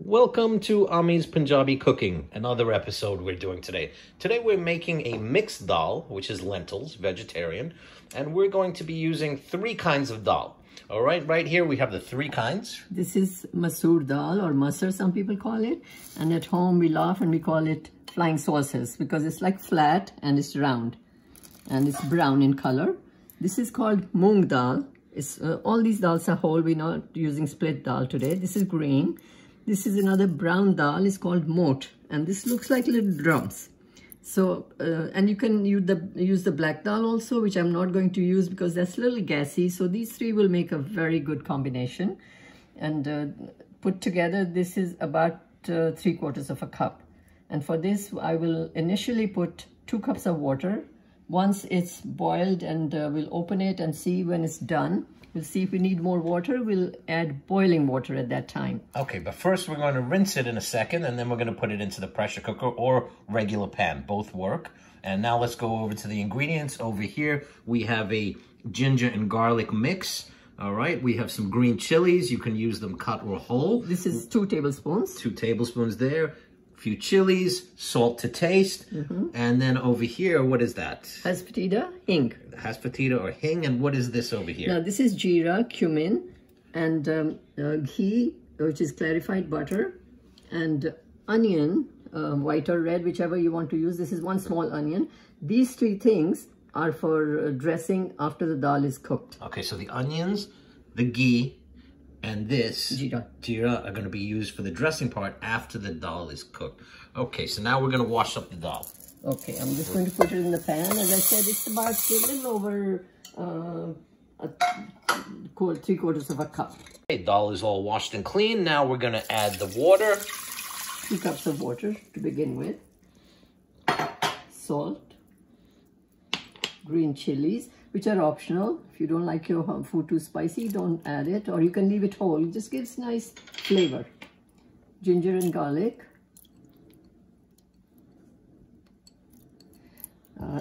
Welcome to Ami's Punjabi Cooking, another episode we're doing today. Today we're making a mixed dal, which is lentils, vegetarian, and we're going to be using three kinds of dal. All right here we have the three kinds. This is Masoor dal, or Masoor some people call it, and at home we laugh and we call it flying saucers because it's like flat and it's round and it's brown in color. This is called Moong dal. All these dals are whole, we're not using split dal today. This is green. This is another brown dal, it's called Modh, and this looks like little drums. So, and you can use the black dal also, which I'm not going to use because that's a little gassy. So these three will make a very good combination. And put together, this is about 3/4 of a cup. And for this, I will initially put 2 cups of water. Once it's boiled, and we'll open it and see when it's done. We'll see if we need more water. We'll add boiling water at that time. Okay, but first we're going to rinse it in a second, and then we're going to put it into the pressure cooker or regular pan. Both work. And now let's go over to the ingredients. Over here, we have a ginger and garlic mix. All right, we have some green chilies. You can use them cut or whole. This is 2 tablespoons. 2 tablespoons there. Few chilies, salt to taste, and then over here, what is that? Aesfotida, Hing. Aesfotida or Hing, and what is this over here? Now this is Jeera, Cumin, and Ghee, which is clarified butter, and onion, white or red, whichever you want to use. This is 1 small onion. These 3 things are for dressing after the dal is cooked. Okay, so the onions, the ghee, and this Jeera are going to be used for the dressing part after the dal is cooked. Okay, so now we're going to wash up the dal. Okay, I'm just going to put it in the pan. As I said, it's about a little over 3/4 of a cup. Okay, dal is all washed and clean. Now we're going to add the water. 2 cups of water to begin with. Salt. Green chilies, which are optional. If you don't like your food too spicy, don't add it, or you can leave it whole. It just gives nice flavor. Ginger and garlic.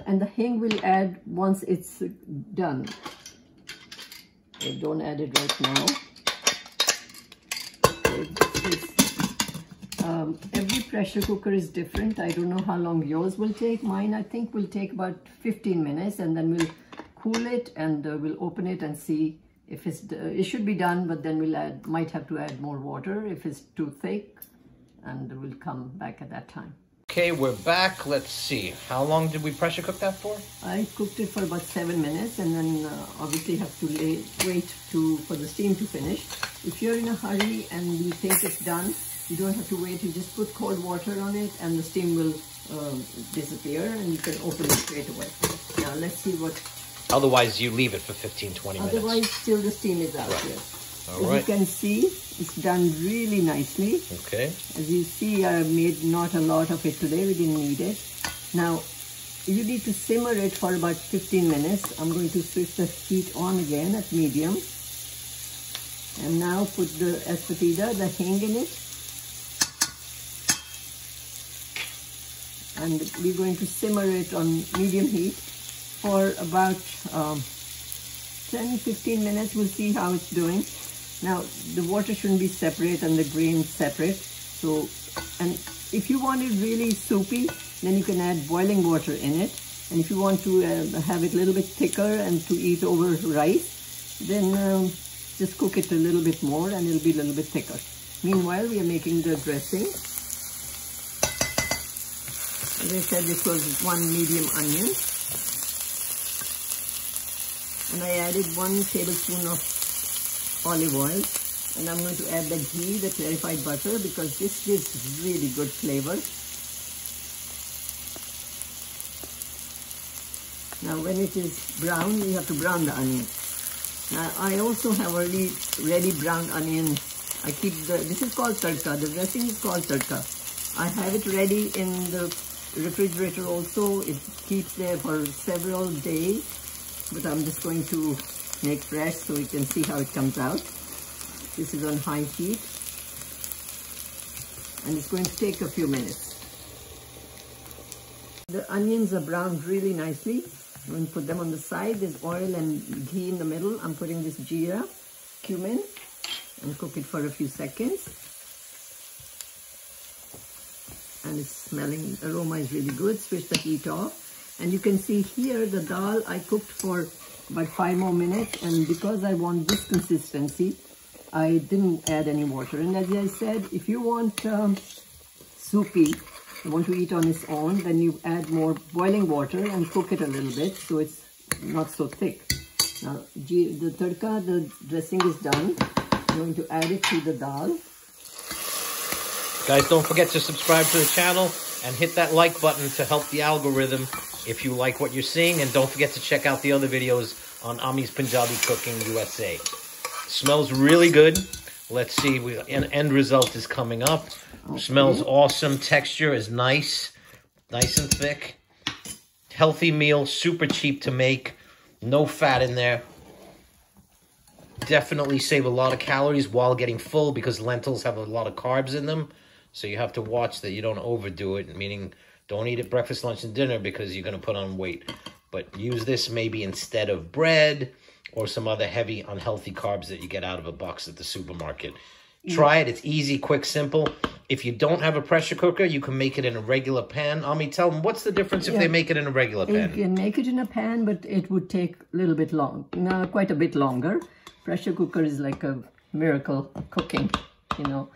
And the hing will add once it's done. Okay, don't add it right now. Okay, every pressure cooker is different. I don't know how long yours will take. Mine, I think, will take about 15 minutes, and then we'll cool it, and we'll open it and see if it should be done, but then we'll might have to add more water if it's too thick, and we'll come back at that time. Okay, we're back. Let's see. How long did we pressure cook that for? I cooked it for about 7 minutes, and then obviously have to wait for the steam to finish. If you're in a hurry and you think it's done, you don't have to wait. You just put cold water on it, and the steam will disappear, and you can open it straight away. Now let's see what. Otherwise, you leave it for 15-20 minutes. Otherwise, still the steam is out here. All As you can see, it's done really nicely. Okay. As you see, I made not a lot of it today. We didn't need it. Now, you need to simmer it for about 15 minutes. I'm going to switch the heat on again at medium. And now put the Aesfotida, the hing in it. And we're going to simmer it on medium heat for about 10-15 minutes. We'll see how it's doing. Now, the water shouldn't be separate and the grain separate. So, and if you want it really soupy, then you can add boiling water in it. And if you want to have it a little bit thicker and to eat over rice, then just cook it a little bit more and it'll be a little bit thicker. Meanwhile, we are making the dressing. As I said, this was 1 medium onion. And I added 1 tablespoon of olive oil. And I'm going to add the ghee, the clarified butter, because this gives really good flavor. Now when it is brown, we have to brown the onion. Now I also have already ready browned onion. I keep this is called tadka. The dressing is called tadka. I have it ready in the refrigerator also. It keeps there for several days, but I'm just going to make fresh so we can see how it comes out. This is on high heat, and it's going to take a few minutes. The onions are browned really nicely. I'm going to put them on the side. There's oil and ghee in the middle. I'm putting this jeera, cumin, and cook it for a few seconds. and it's smelling, aroma is really good. Switch the heat off. And you can see here the dal I cooked for about 5 more minutes, and because I want this consistency, I didn't add any water. And as I said, if you want soupy, you want to eat on its own, then you add more boiling water and cook it a little bit so it's not so thick. Now, the tadka, the dressing is done. I'm going to add it to the dal. Guys, don't forget to subscribe to the channel and hit that like button to help the algorithm if you like what you're seeing. And don't forget to check out the other videos on Ami's Punjabi Cooking USA. Smells really good. Let's see, an end result is coming up. Okay. Smells awesome. Texture is nice and thick. Healthy meal, super cheap to make. No fat in there. Definitely save a lot of calories while getting full because lentils have a lot of carbs in them. So you have to watch that you don't overdo it, meaning don't eat it breakfast, lunch, and dinner because you're going to put on weight. But use this maybe instead of bread or some other heavy, unhealthy carbs that you get out of a box at the supermarket. Try it. It's easy, quick, simple. If you don't have a pressure cooker, you can make it in a regular pan. Ami, tell them, what's the difference if they make it in a regular pan? You can make it in a pan, but it would take a little bit long, quite a bit longer. Pressure cooker is like a miracle cooking, you know.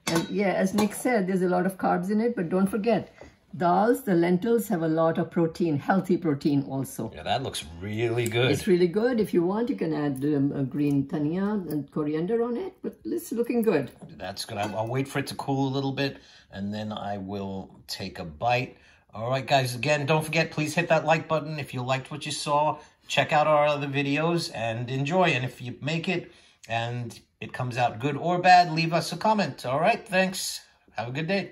And yeah, as Nick said, there's a lot of carbs in it, but don't forget, dals, the lentils have a lot of protein, healthy protein also. Yeah, that looks really good. It's really good. If you want, you can add a green dhania and coriander on it, but it's looking good. That's good. I'll wait for it to cool a little bit, and then I will take a bite. All right, guys, again, don't forget, please hit that like button if you liked what you saw. Check out our other videos and enjoy. And if you make it and it comes out good or bad, leave us a comment. All right, thanks. Have a good day.